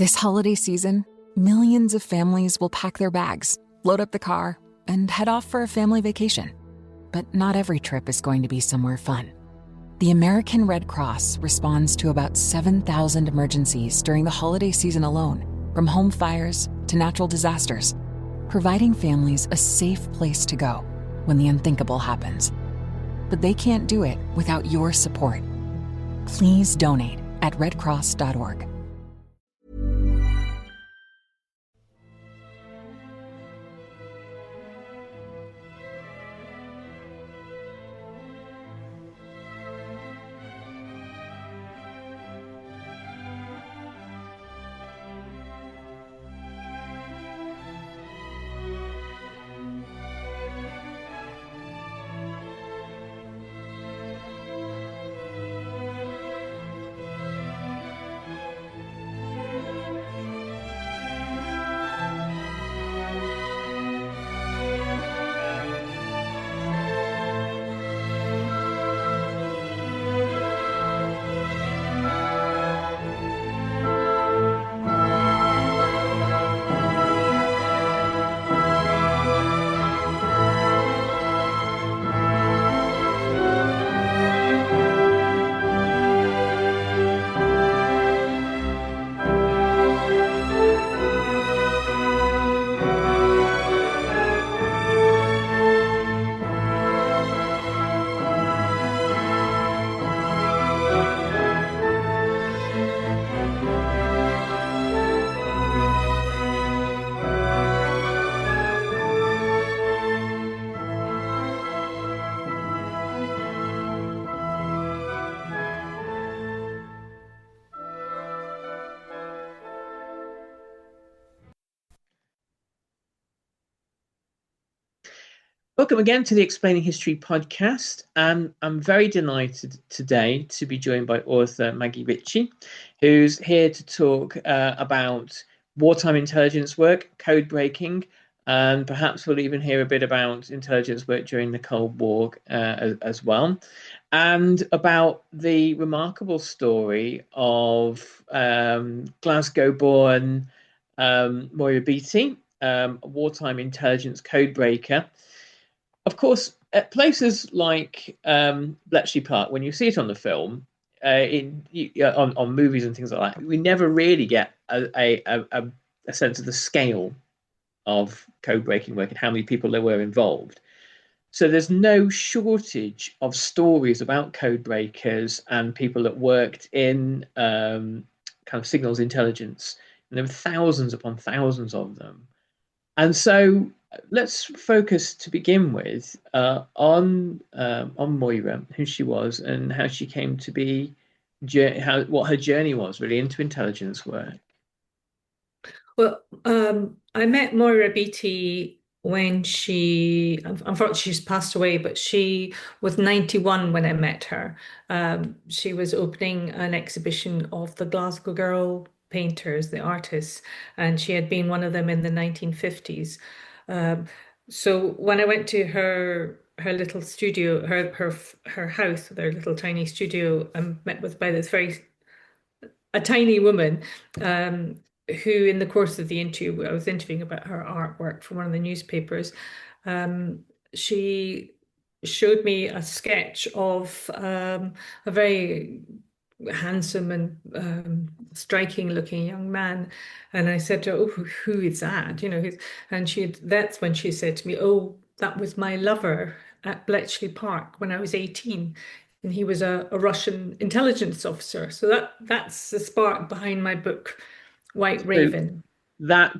This holiday season, millions of families will pack their bags, load up the car, and head off for a family vacation. But not every trip is going to be somewhere fun. The American Red Cross responds to about 7,000 emergencies during the holiday season alone, from home fires to natural disasters, providing families a safe place to go when the unthinkable happens. But they can't do it without your support. Please donate at redcross.org. Welcome again to the Explaining History podcast. I'm very delighted today to be joined by author Maggie Ritchie, who's here to talk about wartime intelligence work, code breaking, and perhaps we'll even hear a bit about intelligence work during the Cold War as well, and about the remarkable story of Glasgow-born Moira Beattie, a wartime intelligence codebreaker. Of course, at places like Bletchley Park, when you see it on the film, on movies and things like that, we never really get a sense of the scale of code breaking work and how many people there were involved. So there's no shortage of stories about code breakers and people that worked in kind of signals intelligence. And there were thousands upon thousands of them. And so let's focus to begin with on Moira, who she was, and how she came to be, what her journey was really into intelligence work. Well, I met Moira Beattie when unfortunately she's passed away, but she was 91 when I met her. She was opening an exhibition of the Glasgow girl painters, the artists, and she had been one of them in the 1950s. So when I went to her little studio, her house, their little tiny studio, I'm met with by this a tiny woman who, in the course of the interview, I was interviewing about her artwork for one of the newspapers. She showed me a sketch of a very handsome and striking looking young man, and I said to her, "Oh, who is that?" And that's when she said to me, "Oh, that was my lover at Bletchley Park when I was 18, and he was a Russian intelligence officer." So that's the spark behind my book, White Raven. So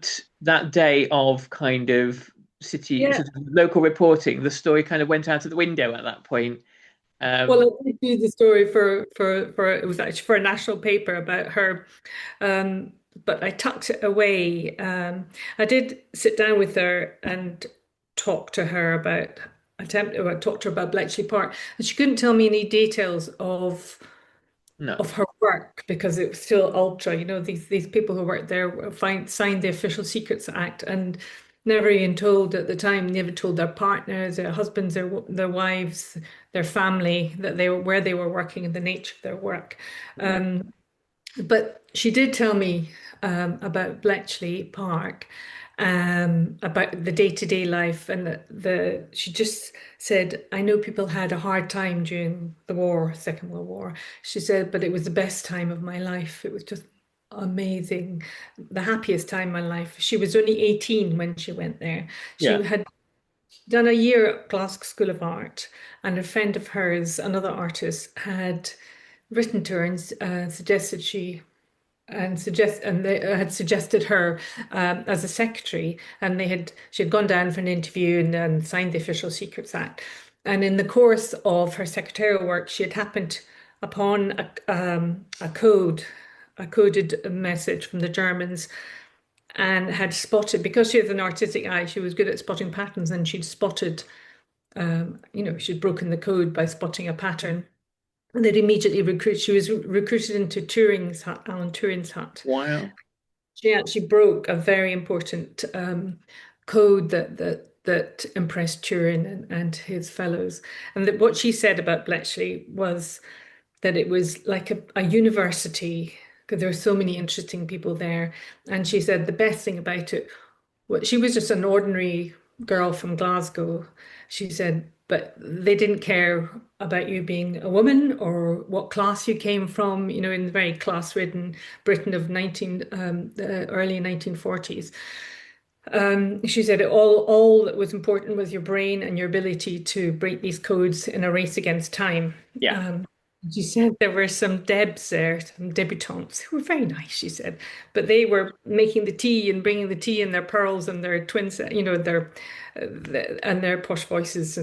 that day of kind of sort of local reporting, the story kind of went out of the window at that point. Well, I did do the story for it was actually for a national paper about her, but I tucked it away. I did sit down with her and talk to her about Bletchley Park, and she couldn't tell me any details of her work because it was still ultra. These people who worked there signed the Official Secrets Act and never even told at the time, never told their partners, their husbands, their wives, their family where they were working and the nature of their work. But she did tell me about Bletchley Park, about the day-to-day life, and she just said, I know people had a hard time during the war, Second World War. She said, but it was the best time of my life. It was just amazing, the happiest time of my life. She was only 18 when she went there. She Yeah. had done a year at Glasgow School of Art, and a friend of hers, another artist, had written to her and suggested they had suggested her as a secretary, and she had gone down for an interview and signed the Official Secrets Act. And in the course of her secretarial work, she had happened upon a coded message from the Germans, and had spotted, because she has an artistic eye, she was good at spotting patterns, and she'd spotted, she'd broken the code by spotting a pattern. And they'd immediately she was recruited into Alan Turing's hut. Wow. She actually broke a very important code that impressed Turing and his fellows. And what she said about Bletchley was that it was like a university, because there were so many interesting people there. And she said the best thing about it, well, she was just an ordinary girl from Glasgow. She said, but they didn't care about you being a woman or what class you came from, in the very class-ridden Britain of the early 1940s. She said all that was important was your brain and your ability to break these codes in a race against time. Yeah. She said there were some Debs there, some debutantes who were very nice, she said, but they were making the tea and bringing the tea in their pearls and their twins, and their posh voices.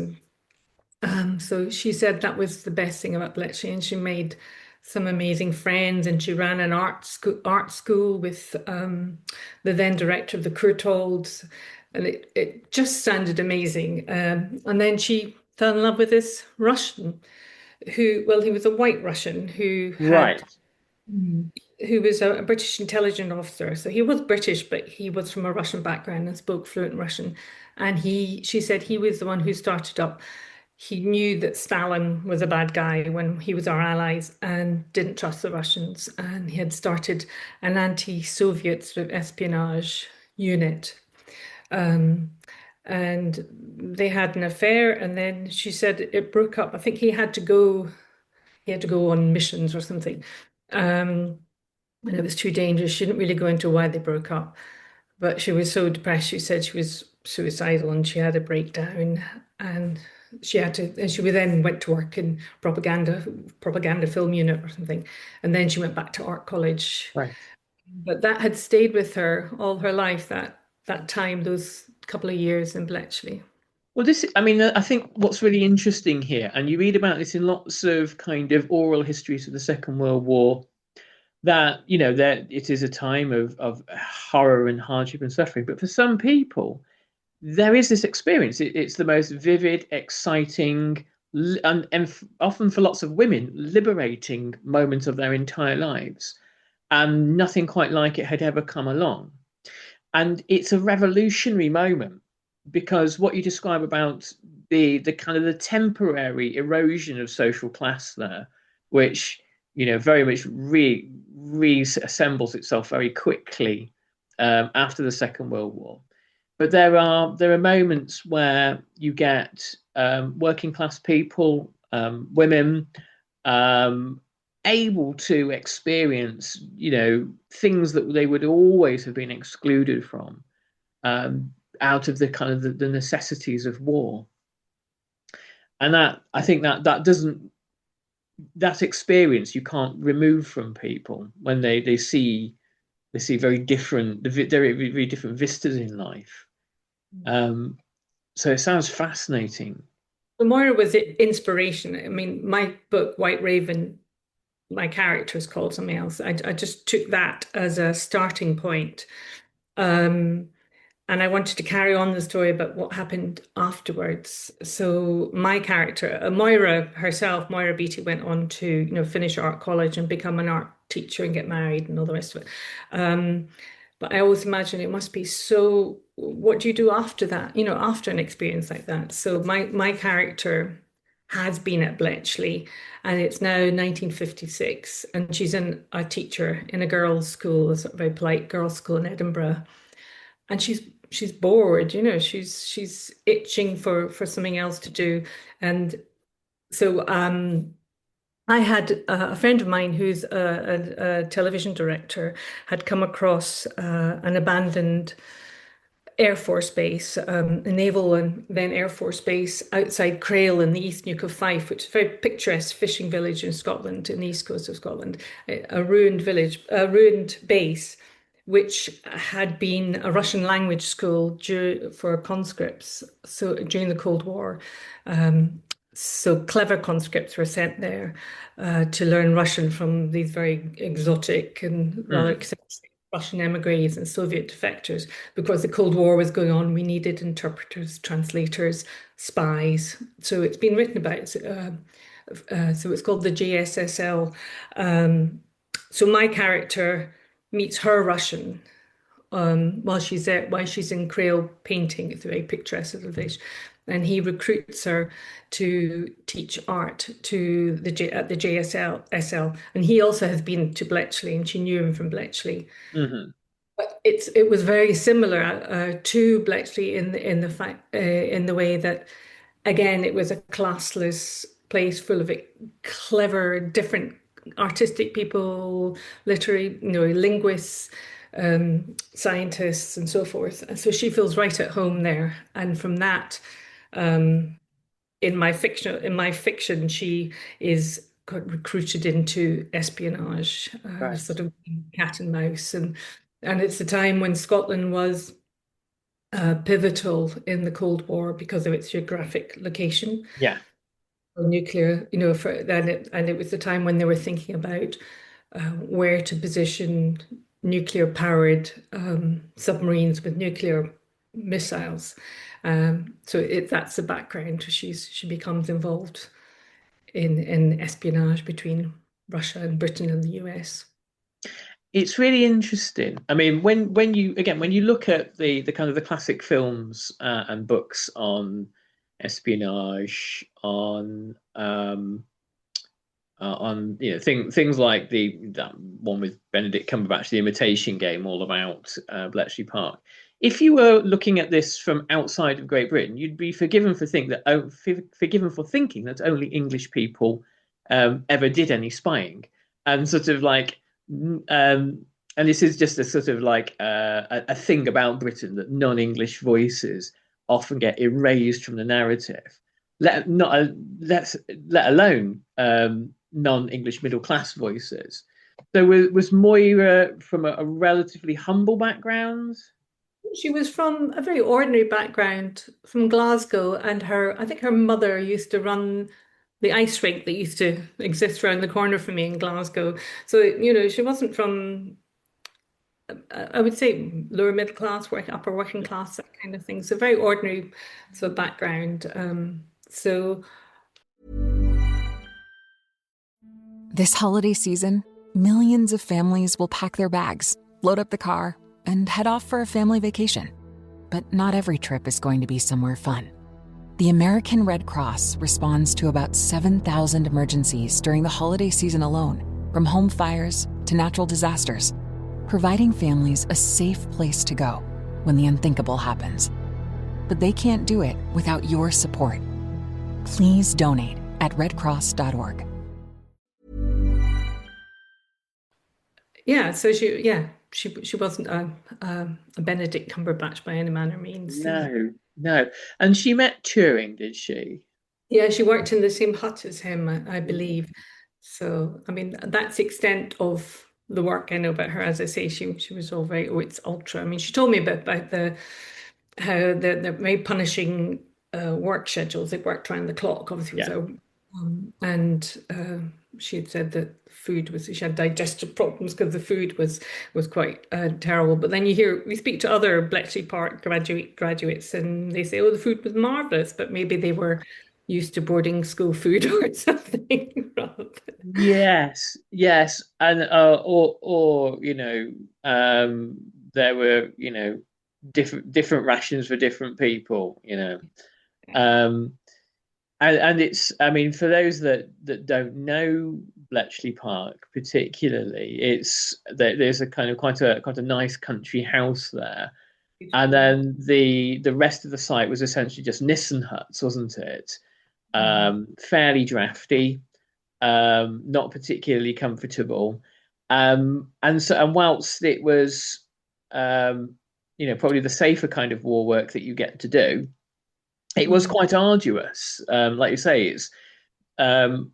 And so she said that was the best thing about Bletchley, and she made some amazing friends, and she ran an art school with the then director of the Courtaulds, and it just sounded amazing. And then she fell in love with this Russian he was a white Russian Right. who was a British intelligence officer. So he was British, but he was from a Russian background and spoke fluent Russian. And she said he was the one who started up. He knew that Stalin was a bad guy when he was our allies and didn't trust the Russians. And he had started an anti-Soviet sort of espionage unit. And they had an affair, and then she said it broke up. I think he had to go on missions or something. And it was too dangerous. She didn't really go into why they broke up, but she was so depressed. She said she was suicidal and she had a breakdown, and she then went to work in propaganda film unit or something. And then she went back to art college. Right. But that had stayed with her all her life, that time, those couple of years in Bletchley. Well, I think what's really interesting here, and you read about this in lots of kind of oral histories of the Second World War, that, that it is a time of horror and hardship and suffering. But for some people, there is this experience. It's the most vivid, exciting, and often for lots of women, liberating moment of their entire lives. And nothing quite like it had ever come along. And it's a revolutionary moment, because what you describe about the kind of the temporary erosion of social class there, which very much reassembles itself very quickly after the Second World War. But there are moments where you get working class people, women, able to experience, things that they would always have been excluded from, out of the kind of the necessities of war. And that, I think that experience you can't remove from people when they see very different vistas in life. So it sounds fascinating. So Moira was inspiration. I mean, my book, White Raven, my character is called something else. I just took that as a starting point. And I wanted to carry on the story about what happened afterwards. So my character, Moira herself, Moira Beattie, went on to, finish art college and become an art teacher and get married and all the rest of it. But I always imagine it must be so, what do you do after that, after an experience like that? So my character has been at Bletchley, and it's now 1956, and she's a teacher in a girls' school, a sort of very polite girls' school in Edinburgh, and she's bored, she's itching for something else to do, and so I had a friend of mine who's a television director had come across an abandoned Air Force Base, a naval and then Air Force base outside Crail in the East Neuk of Fife, which is a very picturesque fishing village in Scotland, in the east coast of Scotland, a ruined village, a ruined base, which had been a Russian language school for conscripts. So during the Cold War, so clever conscripts were sent there to learn Russian from these very exotic and rather eccentric Russian emigres and Soviet defectors. Because the Cold War was going on, we needed interpreters, translators, spies. So it's been written about. So it's called the JSSL. So my character meets her Russian while she's there, while she's in Crail painting. It's a very picturesque little village, and he recruits her to teach art at the JSSL, and he also has been to Bletchley, and she knew him from Bletchley. Mm-hmm. But it was very similar to Bletchley in the way that, again, it was a classless place full of clever, different artistic people, literary, linguists, scientists, and so forth. And so she feels right at home there. And from that, in my fiction, she is recruited into espionage, Right. sort of cat and mouse, and it's the time when Scotland was pivotal in the Cold War because of its geographic location. Yeah. Nuclear, and it was the time when they were thinking about where to position nuclear-powered submarines with nuclear missiles. So that's the background. She becomes involved in espionage between Russia and Britain and the US. It's really interesting. I mean, when you look at the kind of the classic films and books on espionage, on things like that one with Benedict Cumberbatch, The Imitation Game, all about Bletchley Park. If you were looking at this from outside of Great Britain, you'd be forgiven for thinking that only English people ever did any spying, and sort of like. And this is just a sort of like a thing about Britain, that non-English voices often get erased from the narrative. Let alone non-English middle class voices. So was Moira from a relatively humble background? She was from a very ordinary background from Glasgow, and I think her mother used to run the ice rink that used to exist around the corner from me in Glasgow. So, she wasn't from, I would say, lower middle class, upper working class, that kind of thing. So very ordinary sort of background. So This holiday season, millions of families will pack their bags, load up the car, and head off for a family vacation. But not every trip is going to be somewhere fun. The American Red Cross responds to about 7,000 emergencies during the holiday season alone, from home fires to natural disasters, providing families a safe place to go when the unthinkable happens. But they can't do it without your support. Please donate at redcross.org. yeah, so she wasn't a Benedict Cumberbatch by any manner of means. No. And she met Turing, did she? Yeah, she worked in the same hut as him, I believe. So, I mean, that's the extent of the work I know about her. As I say, she was all very, it's ultra. I mean, she told me about how the very punishing work schedules. They worked around the clock, obviously. She had said that she had digestive problems because the food was quite terrible. But then we speak to other Bletchley Park graduates, and they say, oh, the food was marvelous, but maybe they were used to boarding school food or something. Yes, and or there were different rations for different people. and it's, I mean, for those that don't know Bletchley Park particularly, it's there's a kind of quite a nice country house there, and Beautiful, yeah. then the rest of the site was essentially just Nissen huts, wasn't it? Mhm. Fairly drafty, not particularly comfortable, and whilst it was, um, probably the safer kind of war work that you get to do, it was Mhm. quite arduous. Like you say, it's um,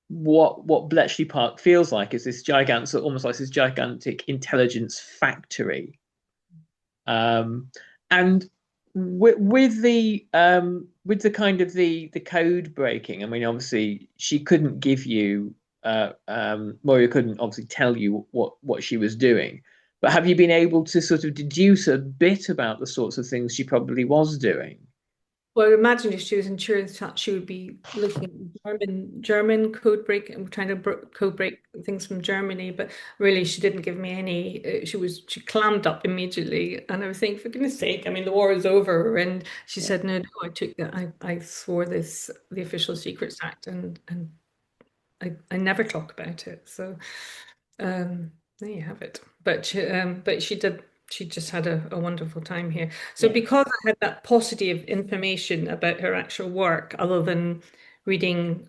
what Bletchley Park feels like is this gigantic, almost like this gigantic intelligence factory. And with the kind of the code breaking, I mean, obviously she couldn't give you Moira couldn't obviously tell you what she was doing. But have you been able to sort of deduce a bit about the sorts of things she probably was doing? Well, imagine if she was in insurance, she would be looking at German code break and trying to code break things from Germany. But really, she didn't give me any. She clammed up immediately, and I was thinking, for goodness sake, I mean, the war is over. And she said, no, no, I took that. I swore this the Official Secrets Act, and I never talk about it. So there you have it. But she did. She just had a wonderful time here. So Yeah. because I had that paucity of information about her actual work, other than reading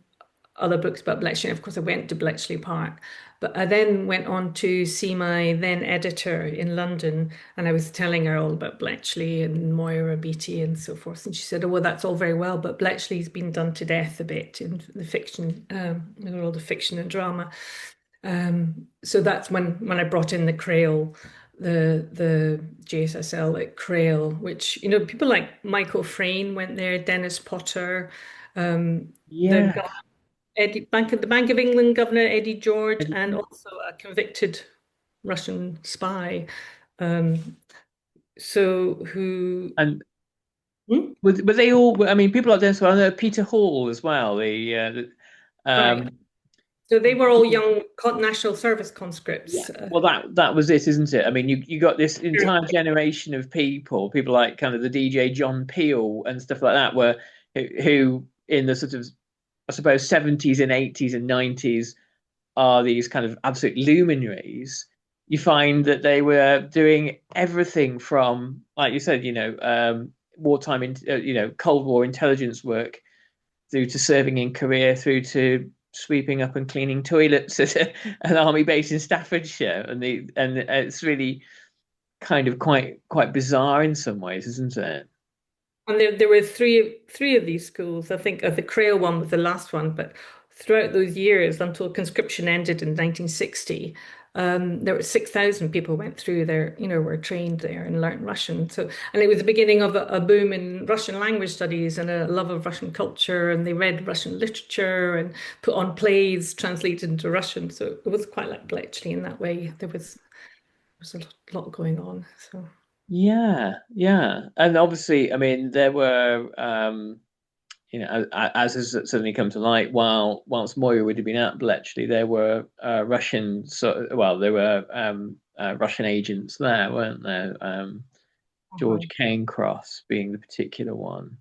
other books about Bletchley, and of course I went to Bletchley Park, but I then went on to see my then editor in London, and I was telling her all about Bletchley and Moira Beattie and so forth, and she said, "Oh well, that's all very well, but Bletchley's been done to death a bit in the fiction, all the fiction and drama." So that's when I brought in the Crail, the JSSL at Crail, which people like Michael Frayn went there, Dennis Potter, the Yeah. The Bank of England governor Eddie George, and also a convicted Russian spy. Um, so who? And Hmm? were they all? I mean, people like this. Well, I know Peter Hall as well. Right. Um, So they were all young National Service Yeah, conscripts. well, that was it, isn't it? I mean, you got this entire generation of people like kind of the DJ John Peel and stuff like that, who in the sort of, I suppose, 70s and 80s and 90s are these kind of absolute luminaries. You find that they were doing everything from, like you said, wartime, Cold War intelligence work, through to serving in Korea, through to sweeping up and cleaning toilets at an army base in Staffordshire, and it's really kind of quite bizarre in some ways, isn't it? And there were three of these schools. I think the Crail one was the last one, but throughout those years until conscription ended in 1960, there were 6,000 people went through there, were trained there and learned Russian. So, and it was the beginning of a boom in Russian language studies and a love of Russian culture, and they read Russian literature and put on plays translated into Russian. So it was quite like Bletchley in that way. There was a lot going on. So. Yeah, yeah, and obviously, I mean, there were, as has suddenly come to light, whilst Moira would have been at Bletchley, there were there were Russian agents there, weren't there? George Cairncross being the particular one.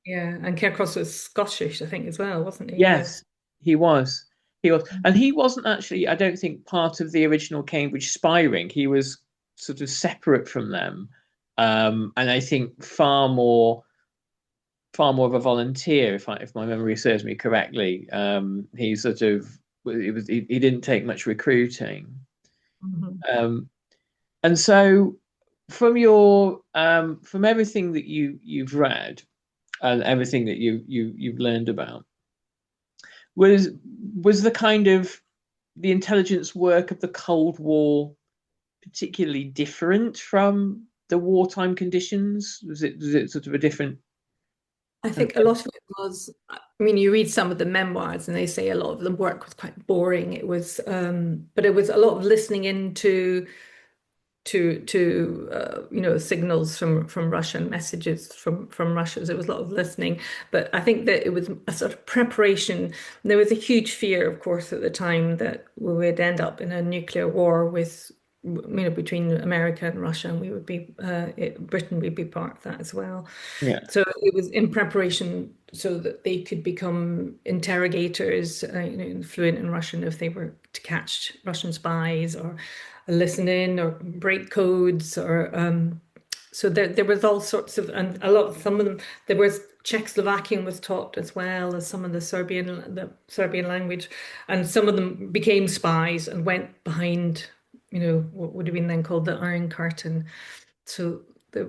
Yeah, and Caircross was Scottish, I think, as well, wasn't he? Yeah. Yes, he was. He was, and he wasn't actually, I don't think, part of the original Cambridge spy ring. He was sort of separate from them, and I think far more of a volunteer, if my memory serves me correctly. He sort of he didn't take much recruiting, Mhm. um, and so from everything that you've read and everything that you've learned about, was the kind of the intelligence work of the Cold War particularly different from the wartime conditions? Was it sort of a different I kind think a of? lot of it was, I mean, you read some of the memoirs and they say a lot of the work was quite boring. But it was a lot of listening into signals from Russian messages from Russia. So it was a lot of listening, but I think that it was a sort of preparation. There was a huge fear, of course, at the time that we would end up in a nuclear war with between America and Russia, and we would be Britain would be part of that as well. Yeah. So it was in preparation so that they could become interrogators, fluent in Russian if they were to catch Russian spies or listen in or break codes or so there was all sorts of, and some of them, there was Czechoslovakian was taught as well as some of the Serbian language, and some of them became spies and went behind, what would have been then called the Iron Curtain. So it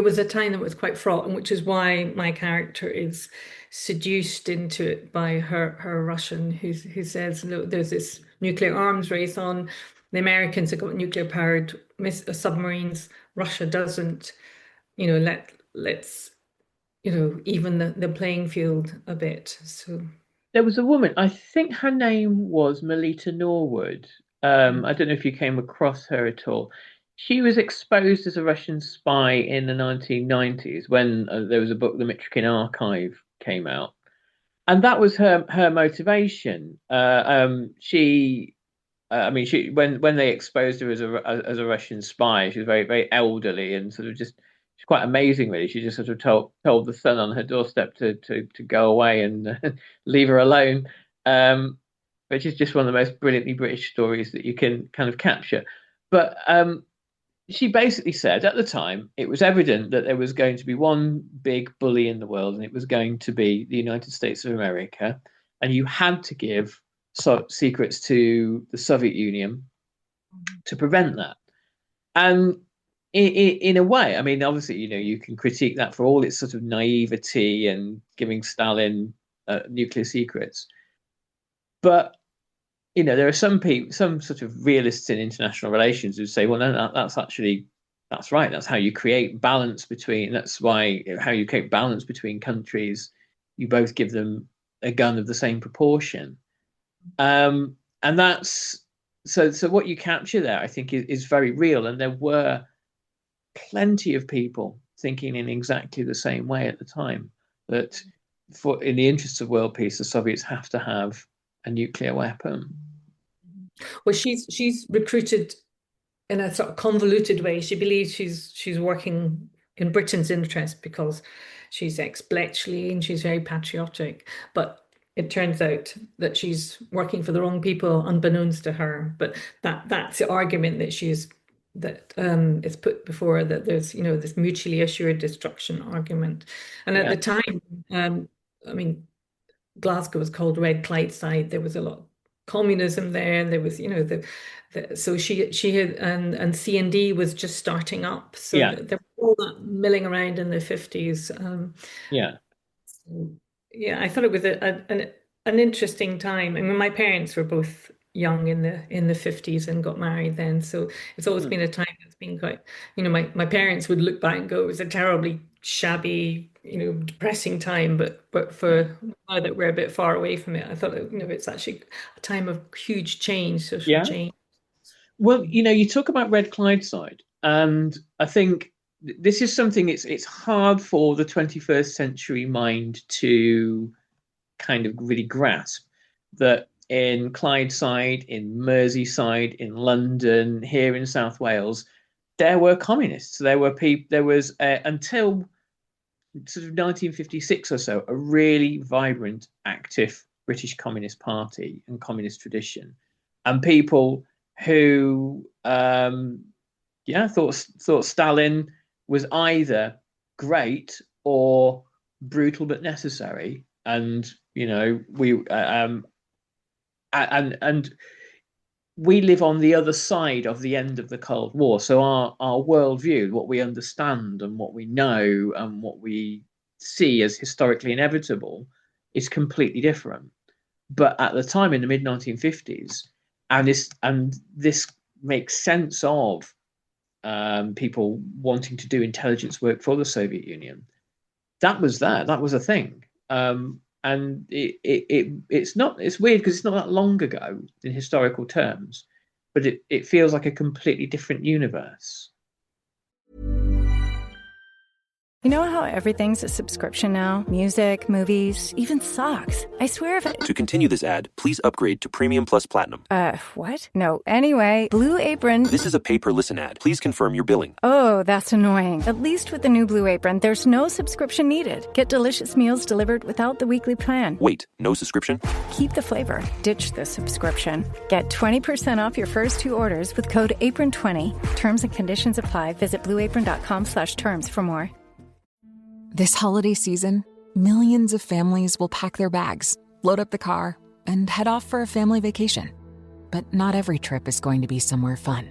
was a time that was quite fraught, and which is why my character is seduced into it by her Russian, who says, look, there's this nuclear arms race on. The Americans have got nuclear powered submarines. Russia doesn't. Let's even the playing field a bit. So there was a woman, I think her name was Melita Norwood. I don't know if you came across her at all. She was exposed as a Russian spy in the 1990s when there was a book, The Mitrokhin Archive, came out. And that was her motivation. She when they exposed her as a Russian spy, she was very, very elderly and sort of just she's quite amazing, really. She just sort of told the son on her doorstep to go away and leave her alone, which is just one of the most brilliantly British stories that you can kind of capture. But she basically said at the time it was evident that there was going to be one big bully in the world, and it was going to be the United States of America, and you had to give secrets to the Soviet Union to prevent that. And in a way, I mean, obviously, you can critique that for all its sort of naivety and giving Stalin nuclear secrets, but there are some people, some sort of realists in international relations who say, well, no, that's right. That's how you create balance between. That's how you create balance between countries. You both give them a gun of the same proportion, and that's so. So what you capture there, I think, is very real. And there were plenty of people thinking in exactly the same way at the time, that in the interests of world peace, the Soviets have to have a nuclear weapon. Well, she's recruited in a sort of convoluted way. She believes she's working in Britain's interest because she's ex-Bletchley and she's very patriotic. But it turns out that she's working for the wrong people, unbeknownst to her. But that's the argument that is put before her, that there's this mutually assured destruction argument. And at the time, I mean, Glasgow was called Red Clydeside. There was a lot of communism there. There was, so she had, and C&D was just starting up. So there was all that milling around in the 50s. I thought it was an interesting time. I mean, my parents were both young in the 50s and got married then. So it's always been a time that's been quite, my parents would look back and go, it was a terribly shabby, depressing time, but for now that we're a bit far away from it, I thought it's actually a time of huge change, social change. Well, you talk about Red Clydeside, and I think this is something it's hard for the 21st century mind to kind of really grasp, that in Clydeside, in Merseyside, in London, here in South Wales, there were communists. There were people. There was until sort of 1956 or so, a really vibrant, active British Communist Party and communist tradition, and people who, thought Stalin was either great or brutal but necessary, and we live on the other side of the end of the Cold War. So our worldview, what we understand and what we know and what we see as historically inevitable, is completely different. But at the time, in the mid 1950s, and this makes sense of people wanting to do intelligence work for the Soviet Union. That was a thing. And it's weird because it's not that long ago in historical terms, but it feels like a completely different universe. You know how everything's a subscription now? Music, movies, even socks. I swear if To continue this ad, please upgrade to Premium Plus Platinum. What? No. Anyway, Blue Apron. This is a pay-per-listen ad. Please confirm your billing. Oh, that's annoying. At least with the new Blue Apron, there's no subscription needed. Get delicious meals delivered without the weekly plan. Wait, no subscription? Keep the flavor. Ditch the subscription. Get 20% off your first 2 orders with code APRON20. Terms and conditions apply. Visit blueapron.com/terms for more. This holiday season, millions of families will pack their bags, load up the car, and head off for a family vacation. But not every trip is going to be somewhere fun.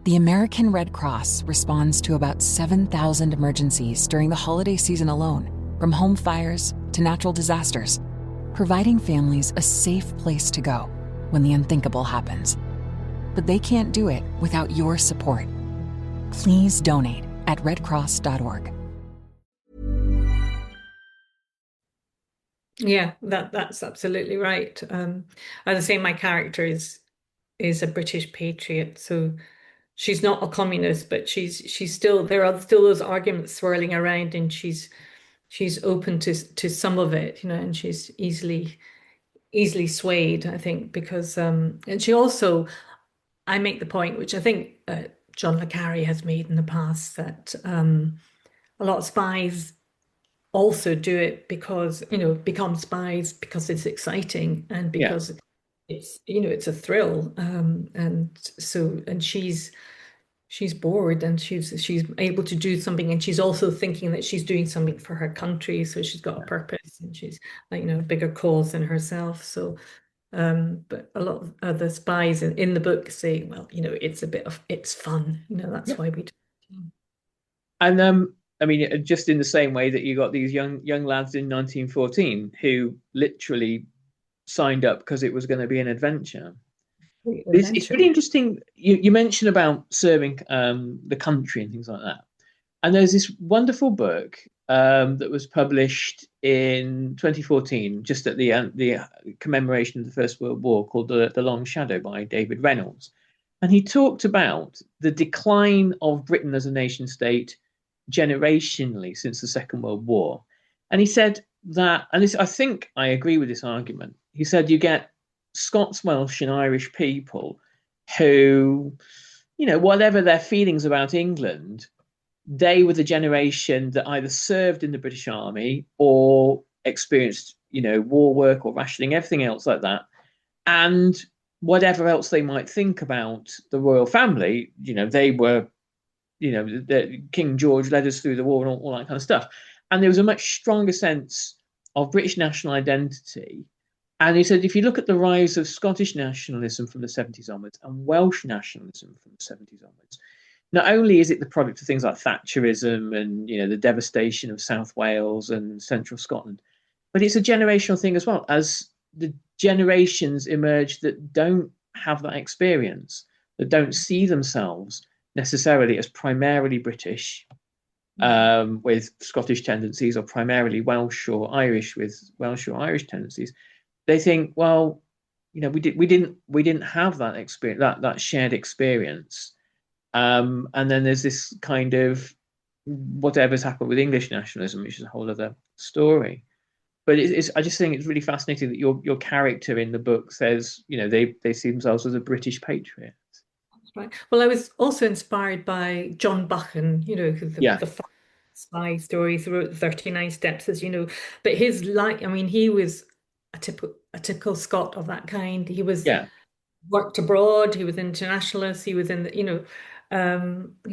The American Red Cross responds to about 7,000 emergencies during the holiday season alone, from home fires to natural disasters, providing families a safe place to go when the unthinkable happens. But they can't do it without your support. Please donate at redcross.org. Yeah, that's absolutely right. As I say, my character is a British patriot, so she's not a communist, but she's still, there are still those arguments swirling around, and she's open to some of it, and she's easily swayed, I think, because and she also, I make the point, which I think John le Carre has made in the past, that a lot of spies also do it because, become spies because it's exciting and because it's a thrill. And she's bored, and she's able to do something, and she's also thinking that she's doing something for her country. So she's got a purpose, and she's a bigger cause than herself. So, but a lot of other spies in the book say, well, it's fun. That's why we do it. And I mean, just in the same way that you got these young lads in 1914 who literally signed up because it was going to be an adventure. It's really interesting. You mentioned about serving the country and things like that. And there's this wonderful book that was published in 2014, just at the commemoration of the First World War, called The Long Shadow by David Reynolds. And he talked about the decline of Britain as a nation state generationally since the Second World War. And he said that, and I think I agree with this argument. He said you get Scots, Welsh, and Irish people who, whatever their feelings about England, they were the generation that either served in the British Army or experienced, war work or rationing, everything else like that. And whatever else they might think about the royal family, they were, King George led us through the war and all that kind of stuff. And there was a much stronger sense of British national identity. And he said, if you look at the rise of Scottish nationalism from the 70s onwards and Welsh nationalism from the 70s onwards, not only is it the product of things like Thatcherism and, the devastation of South Wales and central Scotland, but it's a generational thing as well, as the generations emerge that don't have that experience, that don't see themselves necessarily as primarily British with Scottish tendencies, or primarily Welsh or Irish with Welsh or Irish tendencies. They think, well, we didn't have that experience, that shared experience. And then there's this kind of whatever's happened with English nationalism, which is a whole other story. But I just think it's really fascinating that your character in the book says, they see themselves as a British patriot. Right. Well, I was also inspired by John Buchan, the spy stories, who wrote 39 Steps, as you know. But his life, he was a typical Scot of that kind. He was worked abroad. He was internationalist. He was in he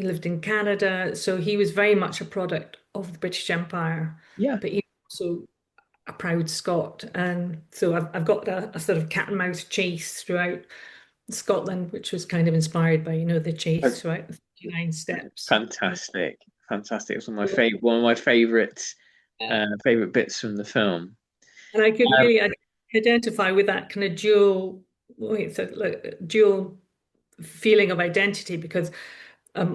lived in Canada. So he was very much a product of the British Empire. Yeah. But he was also a proud Scot. And so I've got a sort of cat and mouse chase throughout Scotland, which was kind of inspired by the chase, right? 39 Steps. Fantastic. It's one of my favorite bits from the film. And I could really identify with that kind of dual feeling of identity, because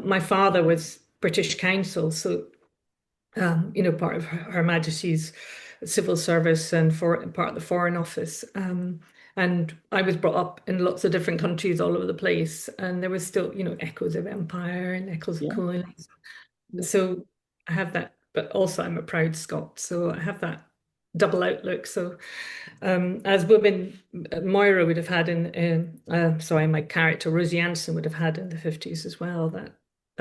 my father was British Council, so part of Her Majesty's civil service and part of the Foreign Office. And I was brought up in lots of different countries all over the place, and there was still, echoes of empire and echoes of colonialism. So I have that but also I'm a proud Scot, so I have that double outlook. So as women, Moira would have had my character Rosie Anderson would have had in the 50s as well, that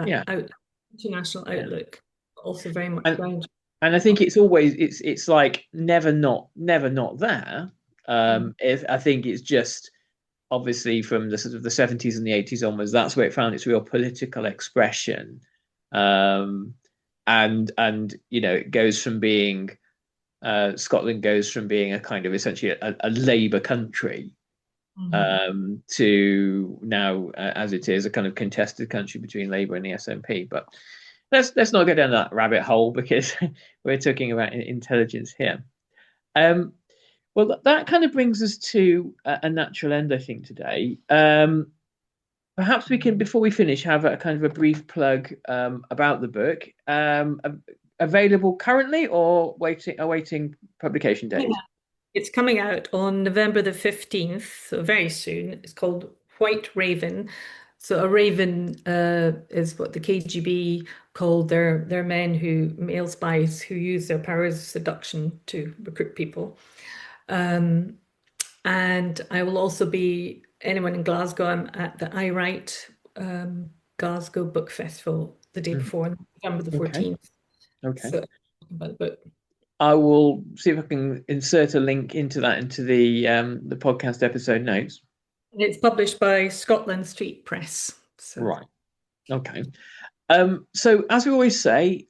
Yeah. international Yeah. outlook, also very much grounded. And I think it's always it's like never not there. I think it's just obviously from the sort of the 70s and the 80s onwards, that's where it found its real political expression. And it goes from being Scotland goes from being a kind of essentially a Labour country to now, as it is, a kind of contested country between Labour and the SNP. But let's not go down that rabbit hole because we're talking about intelligence here. Well, that kind of brings us to a natural end, I think, today. Perhaps we can, before we finish, have a kind of a brief plug about the book. Available currently or awaiting publication date? Yeah. It's coming out on November the 15th, so very soon. It's called White Raven. So a raven is what the KGB called their male spies who use their powers of seduction to recruit people. And I will also be, anyone in Glasgow, I'm at the I Write Glasgow Book Festival the day before, November the 14th. Okay. So, about the book. I will see if I can insert a link into the podcast episode notes. It's published by Scotland Street Press. So. Right. Okay. So as we always say,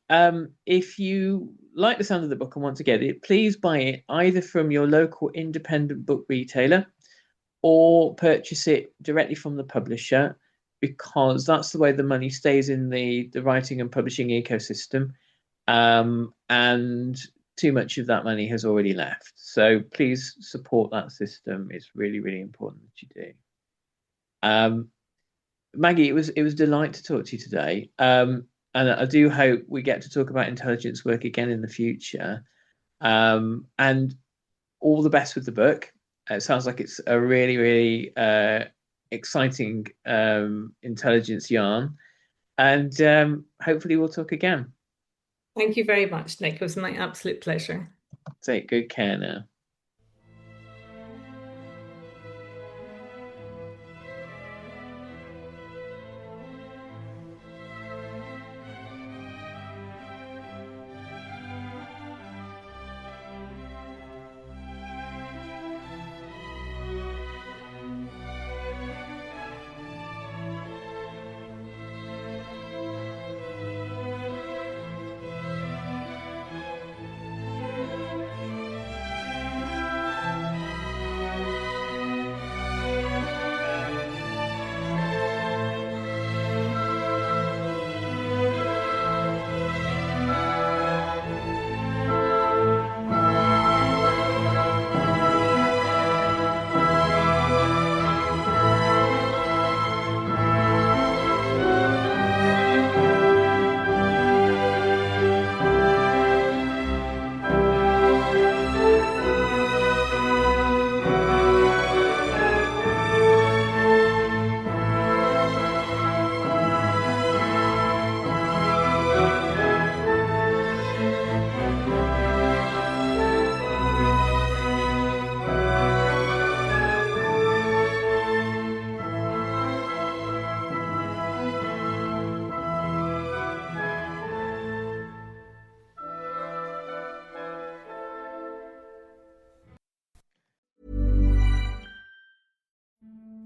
if you like the sound of the book and want to get it, please buy it either from your local independent book retailer or purchase it directly from the publisher, because that's the way the money stays in the writing and publishing ecosystem. And too much of that money has already left. So please support that system. It's really, really important that you do. Maggie, it was a delight to talk to you today. And I do hope we get to talk about intelligence work again in the future. And all the best with the book. It sounds like it's a really, really exciting intelligence yarn. And hopefully we'll talk again. Thank you very much, Nick. It was my absolute pleasure. Take good care now.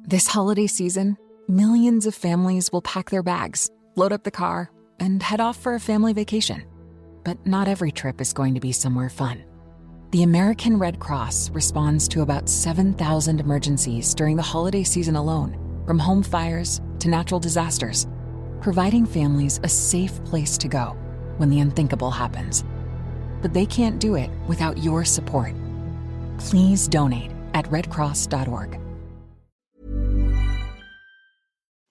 This holiday season, millions of families will pack their bags, load up the car, and head off for a family vacation. But not every trip is going to be somewhere fun. The American Red Cross responds to about 7,000 emergencies during the holiday season alone, from home fires to natural disasters, providing families a safe place to go when the unthinkable happens. But they can't do it without your support. Please donate at redcross.org.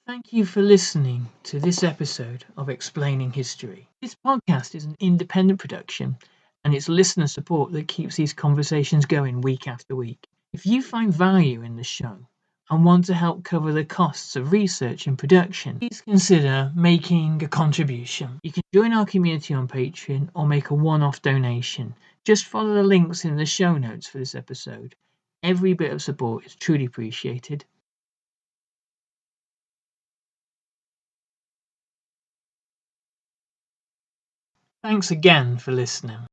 Thank you for listening to this episode of Explaining History. This podcast is an independent production, and it's listener support that keeps these conversations going week after week. If you find value in the show, and want to help cover the costs of research and production, please consider making a contribution. You can join our community on Patreon or make a one-off donation. Just follow the links in the show notes for this episode. Every bit of support is truly appreciated. Thanks again for listening.